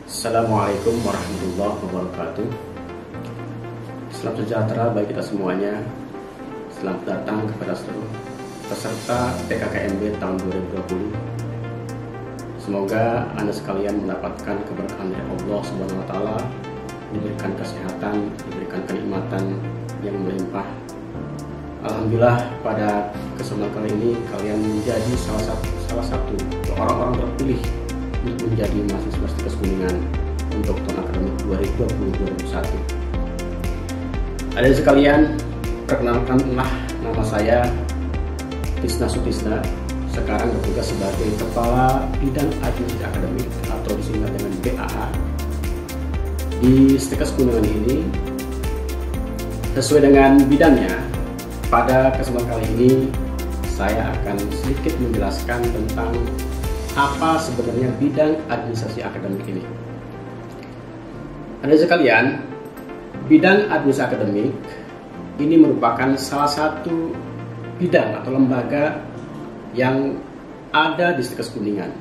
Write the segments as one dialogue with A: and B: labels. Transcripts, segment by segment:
A: Assalamualaikum warahmatullahi wabarakatuh. Salam sejahtera bagi kita semuanya. Selamat datang kepada seluruh peserta PKKMB tahun 2020. Semoga Anda sekalian mendapatkan keberkahan dari Allah Subhanahu wa taala, diberikan kesehatan, diberikan kenikmatan yang melimpah. Alhamdulillah, pada kesempatan kali ini kalian menjadi salah satu orang-orang terpilih untuk menjadi mahasiswa Stikes Kuningan untuk tahun akademik 2020-2021. Ada sekalian, perkenalkanlah nama saya Tisna Sutisna, sekarang bertugas sebagai Kepala Bidang Administrasi Akademik atau disingkat dengan BAA di Stikes Kuningan ini. Sesuai dengan bidangnya, pada kesempatan kali ini saya akan sedikit menjelaskan tentang apa sebenarnya bidang administrasi akademik ini. Ada sekalian, bidang administrasi akademik ini merupakan salah satu bidang atau lembaga yang ada di Stikes Kuningan.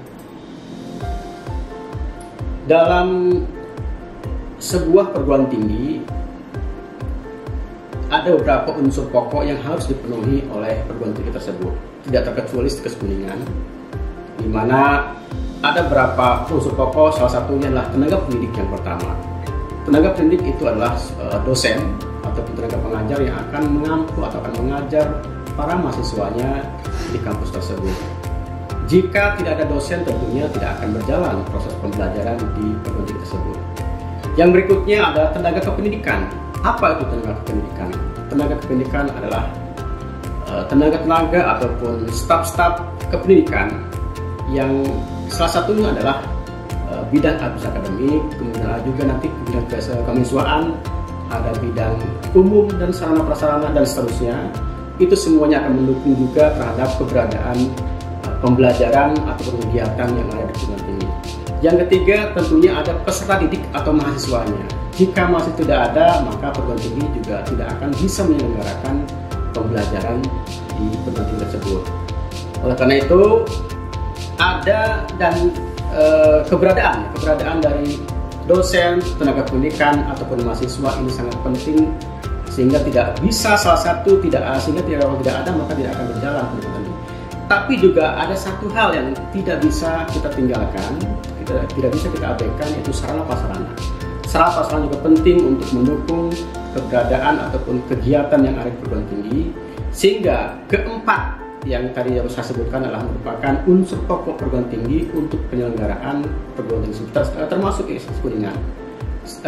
A: Dalam sebuah perguruan tinggi ada beberapa unsur pokok yang harus dipenuhi oleh perguruan tinggi tersebut, tidak terkecuali Stikes Kuningan, di mana ada beberapa unsur pokok. Salah satunya adalah tenaga pendidik yang pertama. Tenaga pendidik itu adalah dosen atau tenaga pengajar yang akan mengampu atau akan mengajar para mahasiswanya di kampus tersebut. Jika tidak ada dosen, tentunya tidak akan berjalan proses pembelajaran di perguruan tinggi tersebut. Yang berikutnya ada tenaga kependidikan. Apa itu tenaga kependidikan? Tenaga kependidikan adalah tenaga-tenaga ataupun staf-staf kependidikan yang salah satunya adalah bidang administrasi akademik, kemudian ada juga nanti bidang kemahasiswaan, ada bidang umum dan sarana prasarana dan seterusnya. Itu semuanya akan mendukung juga terhadap keberadaan pembelajaran atau kegiatan yang ada di perguruan tinggi. Yang ketiga tentunya ada peserta didik atau mahasiswanya. Jika masih tidak ada, maka perguruan tinggi juga tidak akan bisa menyelenggarakan pembelajaran di perguruan tinggi tersebut. Oleh karena itu, ada dan keberadaan dari dosen, tenaga pendidikan ataupun mahasiswa ini sangat penting, sehingga tidak bisa tidak ada maka tidak akan berjalan pendidikan ini. Tapi juga ada satu hal yang tidak bisa kita tinggalkan, tidak bisa kita abaikan, yaitu sarana prasarana. Sarana prasarana juga penting untuk mendukung keberadaan ataupun kegiatan yang ada di perguruan tinggi, sehingga keempat yang tadi yang saya sebutkan adalah merupakan unsur pokok perguruan tinggi untuk penyelenggaraan perguruan tinggi termasuk Stikes Kuningan.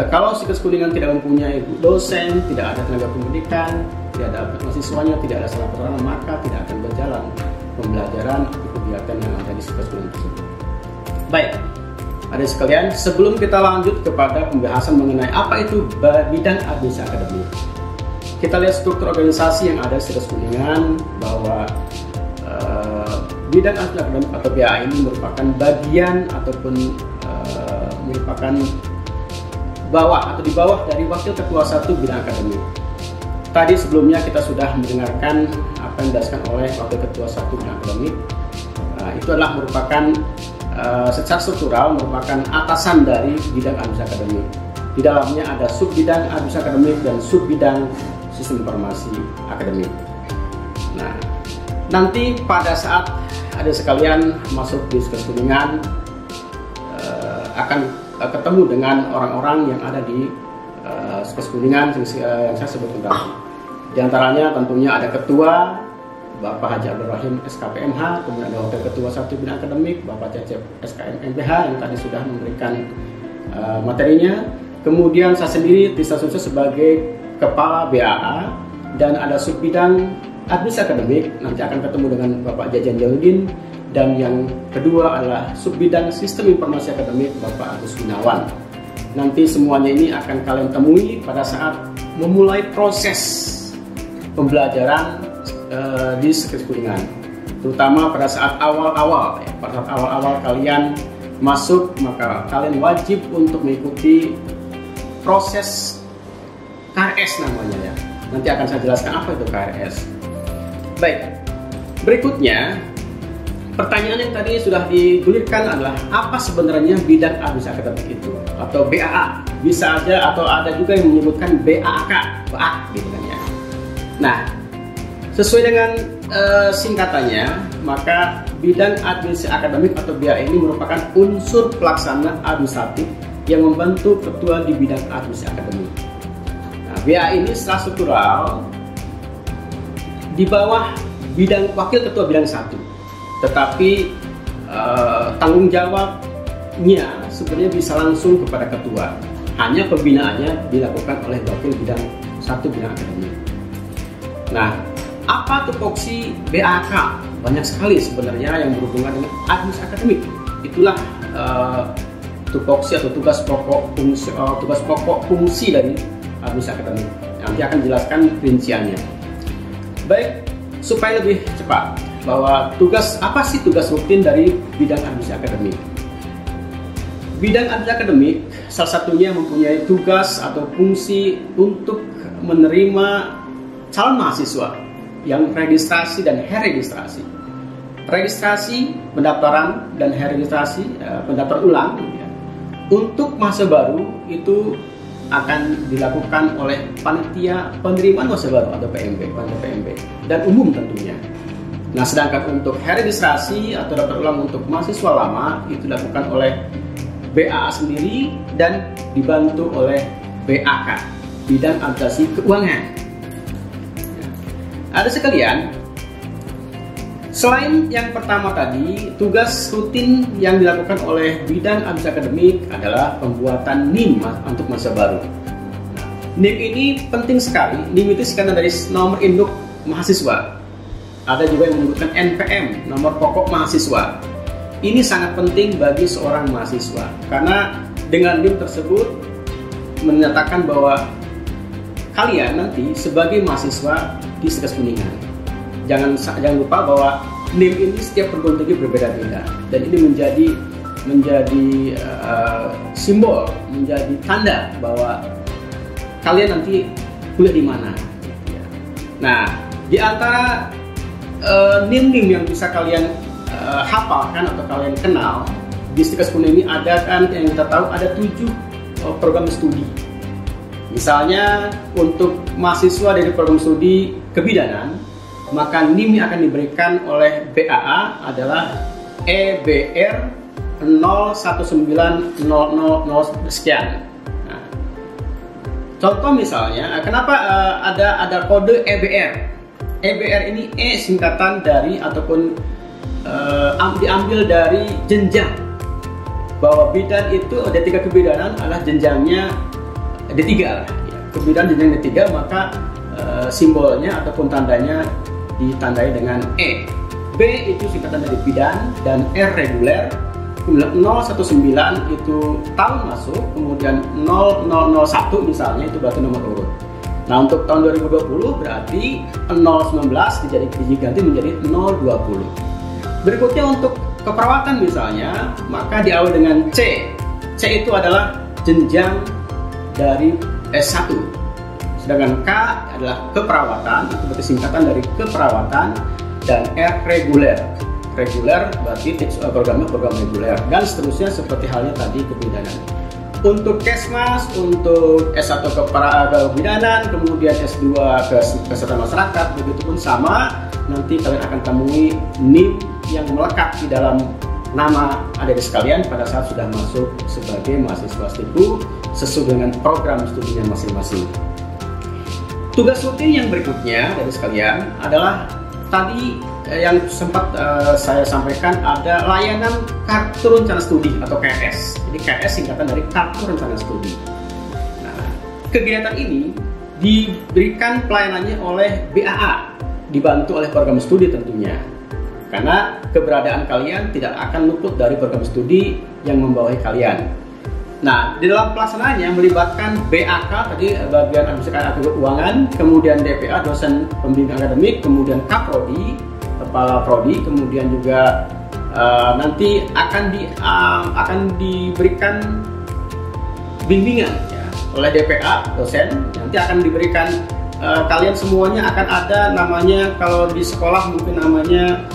A: Kalau Stikes Kuningan tidak mempunyai dosen, tidak ada tenaga pendidikan, tidak ada mahasiswanya, tidak ada sarana prasarana, maka tidak akan berjalan pembelajaran atau kegiatan yang ada di Stikes Kuningan tersebut. Baik, ada sekalian, sebelum kita lanjut kepada pembahasan mengenai apa itu bidang administrasi akademik, kita lihat struktur organisasi yang ada di Stikes Kuningan, bahwa bidang administrasi akademik atau BA ini merupakan bagian ataupun merupakan di bawah dari Wakil Ketua 1 Bidang Akademik. Tadi sebelumnya kita sudah mendengarkan apa yang dijelaskan oleh Wakil Ketua 1 Bidang Akademik. Itu adalah merupakan secara struktural merupakan atasan dari bidang administrasi akademik. Di dalamnya ada sub bidang administrasi akademik dan sub bidang sistem informasi akademik. Nah, nanti pada saat ada sekalian masuk di Stikes Kuningan akan ketemu dengan orang-orang yang ada di Stikes Kuningan yang saya sebutkan tadi. Di antaranya tentunya ada ketua Bapak Haji Abdul Rahim SKPMH, kemudian ada Wakil Ketua 1 Bidang Akademik Bapak Cecep SKMMPH yang tadi sudah memberikan materinya. Kemudian saya sendiri Tisna Sutisna sebagai Kepala BAA, dan ada sub bidang administrasi akademik nanti akan ketemu dengan Bapak Jajan Jaludin, dan yang kedua adalah sub bidang sistem informasi akademik Bapak Agus Gunawan. Nanti semuanya ini akan kalian temui pada saat memulai proses pembelajaran di Stikes Kuningan, terutama pada saat awal-awal kalian masuk, maka kalian wajib untuk mengikuti proses KRS namanya ya. Nanti akan saya jelaskan apa itu KRS. Baik, berikutnya pertanyaan yang tadi sudah digulirkan adalah apa sebenarnya bidang administrasi akademik itu atau BAA. Bisa aja atau ada juga yang menyebutkan BAAK, BAA gitu kan ya. Nah, sesuai dengan singkatannya, maka bidang administrasi akademik atau BAA ini merupakan unsur pelaksana administratif yang membantu ketua di bidang administrasi akademik. Nah, BAA ini secara struktural di bawah bidang wakil ketua bidang 1, tetapi tanggung jawabnya sebenarnya bisa langsung kepada ketua. Hanya pembinaannya dilakukan oleh wakil bidang 1 bidang akademik. Nah, apa tupoksi BAK? Banyak sekali sebenarnya yang berhubungan dengan administrasi akademik. Itulah tupoksi atau tugas pokok fungsi dari administrasi akademik. Nanti akan jelaskan rinciannya. Baik, supaya lebih cepat, bahwa apa sih tugas rutin dari bidang administrasi akademik? Bidang administrasi akademik salah satunya mempunyai tugas atau fungsi untuk menerima calon mahasiswa yang registrasi dan heregistrasi. Registrasi, pendaftaran, dan heregistrasi, pendaftaran ulang. Ya. Untuk mahasiswa baru itu akan dilakukan oleh panitia penerimaan mahasiswa baru atau PMB, panitia PMB, dan umum tentunya. Nah, sedangkan untuk heregistrasi atau daftar ulang untuk mahasiswa lama itu dilakukan oleh BAA sendiri dan dibantu oleh BAK, bidang administrasi keuangan. Ya. Ada sekalian, selain yang pertama tadi, tugas rutin yang dilakukan oleh bidang administrasi akademik adalah pembuatan NIM untuk mahasiswa baru. Nah, NIM ini penting sekali. NIM itu singkatan dari nomor induk mahasiswa. Ada juga yang menyebutkan NPM, nomor pokok mahasiswa. Ini sangat penting bagi seorang mahasiswa karena dengan NIM tersebut menyatakan bahwa kalian nanti sebagai mahasiswa di Sedes Kuningan. Jangan lupa bahwa NIM ini setiap perguruan tinggi berbeda-beda dan ini menjadi simbol, menjadi tanda bahwa kalian nanti kuliah di mana. Nah, di antara NIM yang bisa kalian hafalkan atau kalian kenal di Sedes Kuningan ini ada kan yang kita tahu ada 7 program studi. Misalnya untuk mahasiswa dari program studi kebidanan, maka NIM yang akan diberikan oleh BAA adalah EBR 019000 sekian. Nah, contoh misalnya, kenapa ada kode EBR? EBR ini singkatan dari ataupun diambil dari jenjang, bahwa bidan itu D3 kebidanan adalah jenjangnya D3 lah. Kebidanan jenjang D3, maka simbolnya ataupun tandanya ditandai dengan E. B itu singkatan dari bidan dan R reguler. Kemudian 019 itu tahun masuk, kemudian 0001 misalnya itu berarti nomor urut. Nah, untuk tahun 2020 berarti 019 diganti menjadi 020. Berikutnya untuk keperawatan misalnya, maka diawali dengan C. C itu adalah jenjang dari S1. Sedangkan K adalah keperawatan, itu berarti singkatan dari keperawatan, dan R reguler. Reguler berarti program reguler, dan seterusnya seperti halnya tadi kebidanan. Untuk Kesmas, untuk S1 kebidanan, kemudian S2 kesehatan masyarakat, begitu pun sama. Nanti kalian akan temui NIM yang melekat di dalam nama adik sekalian pada saat sudah masuk sebagai mahasiswa STIKU sesuai dengan program studinya masing-masing. Tugas rutin yang berikutnya dari sekalian adalah tadi yang sempat saya sampaikan, ada layanan kartu rencana studi atau KRS. Jadi KRS singkatan dari kartu rencana studi. Nah, kegiatan ini diberikan pelayanannya oleh BAA, dibantu oleh program studi tentunya. Karena keberadaan kalian tidak akan luput dari program studi yang membawahi kalian. Nah, di dalam pelaksanaannya melibatkan BAK tadi bagian administrasi keuangan, kemudian DPA dosen pembimbing akademik, kemudian Kaprodi kepala prodi, kemudian juga nanti akan diberikan bimbingan ya, oleh DPA dosen. Nanti akan diberikan kalian semuanya akan ada namanya, kalau di sekolah mungkin namanya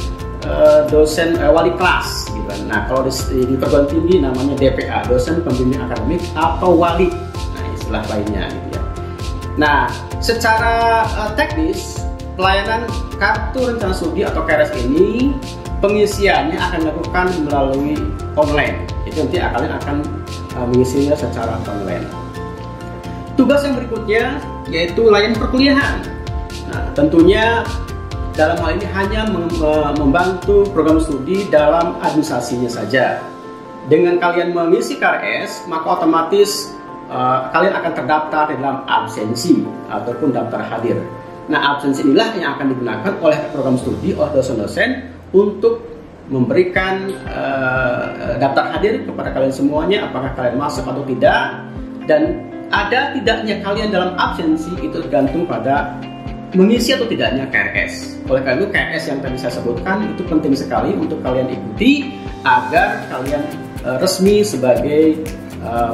A: dosen wali kelas gitu. Nah, kalau di perguruan tinggi namanya DPA, dosen pembimbing akademik atau wali, nah istilah lainnya gitu ya. Nah, secara teknis pelayanan kartu rencana studi atau KRS ini pengisiannya akan dilakukan melalui online. Jadi nanti kalian akan mengisinya secara online. Tugas yang berikutnya yaitu layanan perkuliahan. Nah, tentunya dalam hal ini hanya membantu program studi dalam administrasinya saja. Dengan kalian mengisi KRS, maka otomatis kalian akan terdaftar di dalam absensi ataupun daftar hadir. Nah, absensi inilah yang akan digunakan oleh program studi, oleh dosen-dosen untuk memberikan daftar hadir kepada kalian semuanya, apakah kalian masuk atau tidak. Dan ada tidaknya kalian dalam absensi itu tergantung pada mengisi atau tidaknya KRS. Oleh karena itu KRS yang tadi saya sebutkan itu penting sekali untuk kalian ikuti agar kalian resmi sebagai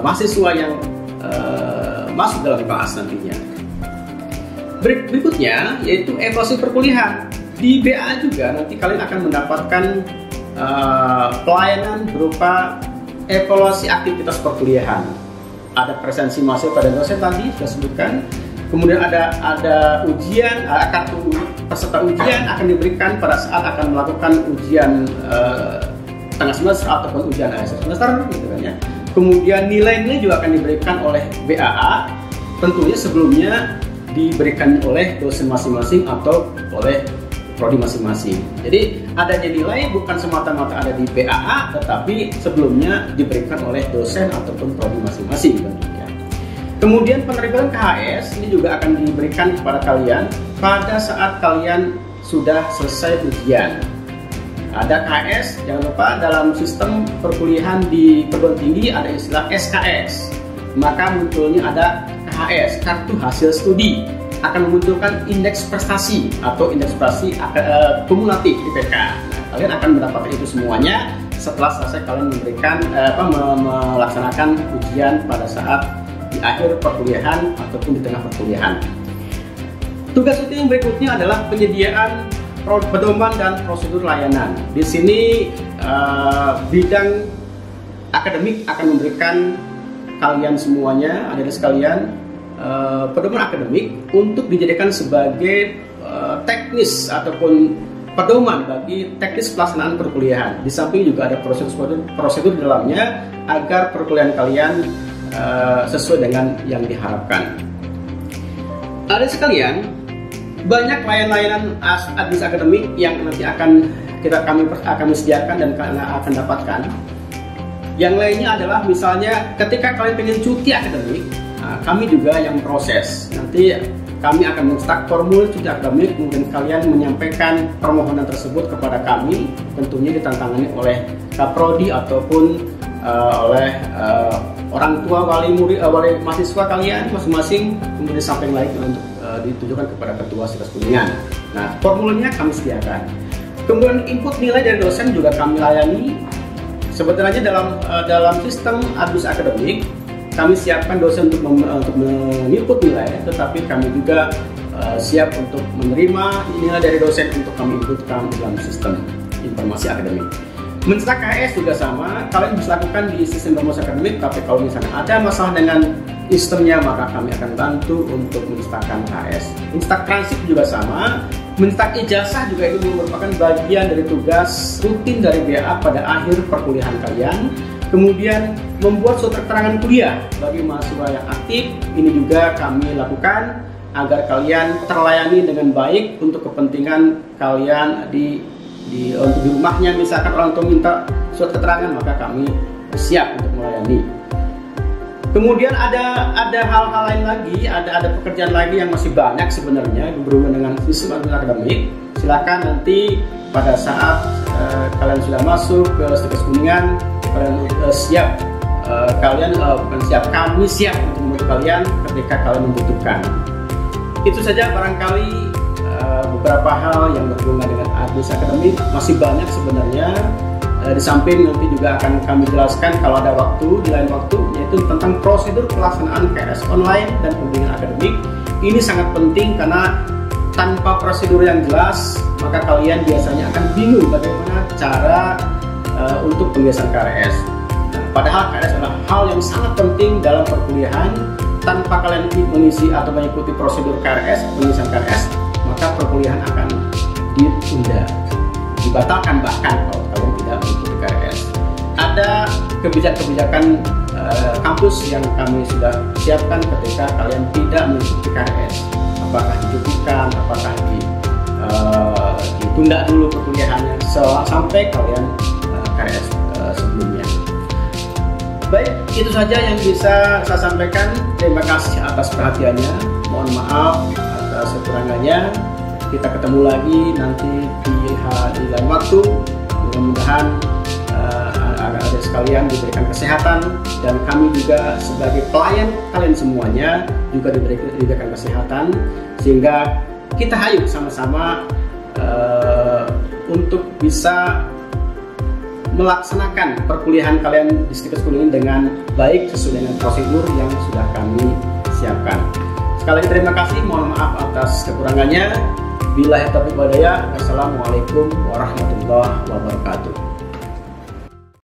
A: mahasiswa yang masuk dalam kelas nantinya. Berikutnya yaitu evaluasi perkuliahan. Di BA juga nanti kalian akan mendapatkan pelayanan berupa evaluasi aktivitas perkuliahan. Ada presensi mahasiswa dan dosen tadi sudah sebutkan. Kemudian ada ujian, kartu peserta ujian akan diberikan pada saat akan melakukan ujian tengah semester ataupun ujian akhir semester, gitu kan ya. Kemudian nilai-nilai juga akan diberikan oleh BAA, tentunya sebelumnya diberikan oleh dosen masing-masing atau oleh prodi masing-masing. Jadi adanya nilai bukan semata-mata ada di BAA, tetapi sebelumnya diberikan oleh dosen ataupun prodi masing-masing, tentunya. Kemudian penerbitan KHS ini juga akan diberikan kepada kalian pada saat kalian sudah selesai ujian. Ada KHS, jangan lupa dalam sistem perkuliahan di perguruan tinggi ada istilah SKS. Maka munculnya ada KHS, kartu hasil studi, akan memunculkan indeks prestasi atau indeks prestasi kumulatif IPK. Nah, kalian akan mendapatkan itu semuanya setelah selesai kalian memberikan melaksanakan ujian pada saat di akhir perkuliahan ataupun di tengah perkuliahan. Tugas rutin berikutnya adalah penyediaan pedoman dan prosedur layanan. Di sini bidang akademik akan memberikan kalian semuanya, adik-adik sekalian, pedoman akademik untuk dijadikan sebagai teknis ataupun pedoman bagi teknis pelaksanaan perkuliahan. Di samping juga ada prosedur di dalamnya agar perkuliahan kalian sesuai dengan yang diharapkan. Adik sekalian, banyak layanan administrasi akademik yang nanti kami akan sediakan dan kalian akan dapatkan. Yang lainnya adalah misalnya ketika kalian ingin cuti akademik, kami juga yang proses. Nanti kami akan mencetak formulir cuti akademik, kemudian kalian menyampaikan permohonan tersebut kepada kami, tentunya ditantangani oleh kaprodi ataupun oleh orang tua, wali murid, wali mahasiswa kalian masing-masing, kemudian sampai lagi untuk ditujukan kepada ketua Sikas Kuningan. Nah, formulanya kami sediakan. Kemudian input nilai dari dosen juga kami layani. Sebenarnya dalam sistem administrasi akademik kami siapkan dosen untuk menginput nilai, tetapi kami juga siap untuk menerima nilai dari dosen untuk kami inputkan dalam sistem informasi akademik. Mencetak KHS juga sama, kalian bisa lakukan di sistem informasi akademik, tapi kalau misalnya ada masalah dengan sistemnya, maka kami akan bantu untuk mencetakkan KHS. Mencetak transkrip juga sama, mencetak ijazah juga itu merupakan bagian dari tugas rutin dari BA pada akhir perkuliahan kalian. Kemudian membuat surat keterangan kuliah bagi mahasiswa yang aktif, ini juga kami lakukan agar kalian terlayani dengan baik untuk kepentingan kalian untuk di rumahnya. Misalkan orang tua minta surat keterangan, maka kami siap untuk melayani. Kemudian ada hal-hal lain lagi, ada pekerjaan lagi yang masih banyak sebenarnya berhubungan dengan sistem administrasi akademik. Silakan nanti pada saat kalian sudah masuk ke Sikas Kuningan, kalian siap, kami siap untuk membantu kalian ketika kalian membutuhkan. Itu saja barangkali beberapa hal yang berhubungan dengan administrasi akademik. Masih banyak sebenarnya. Di samping nanti juga akan kami jelaskan kalau ada waktu, di lain waktu, yaitu tentang prosedur pelaksanaan KRS online dan pembimbingan akademik. Ini sangat penting karena tanpa prosedur yang jelas, maka kalian biasanya akan bingung bagaimana cara untuk pengisian KRS. Nah, padahal KRS adalah hal yang sangat penting dalam perkuliahan. Tanpa kalian mengisi atau mengikuti prosedur KRS, pengisian KRS, maka perkuliahan akan ditunda, dibatalkan bahkan kalau kalian tidak mengikuti KRS. Ada kebijakan-kebijakan kampus yang kami sudah siapkan ketika kalian tidak mengikuti KRS. Apakah dicukupkan, apakah ditunda dulu perkuliahannya sampai kalian KRS sebelumnya. Baik, itu saja yang bisa saya sampaikan. Terima kasih atas perhatiannya. Mohon maaf atas kekurangannya. Kita ketemu lagi nanti di lain waktu. Mudah-mudahan adik-adik sekalian diberikan kesehatan, dan kami juga sebagai pelayan kalian semuanya juga diberikan kesehatan, sehingga kita hayuk sama-sama untuk bisa melaksanakan perkuliahan kalian di Stikes Kuningan dengan baik sesuai dengan prosedur yang sudah kami siapkan. Sekali lagi terima kasih, mohon maaf atas kekurangannya. Billahi taufiq wal hidayah. Wassalamualaikum warahmatullahi wabarakatuh.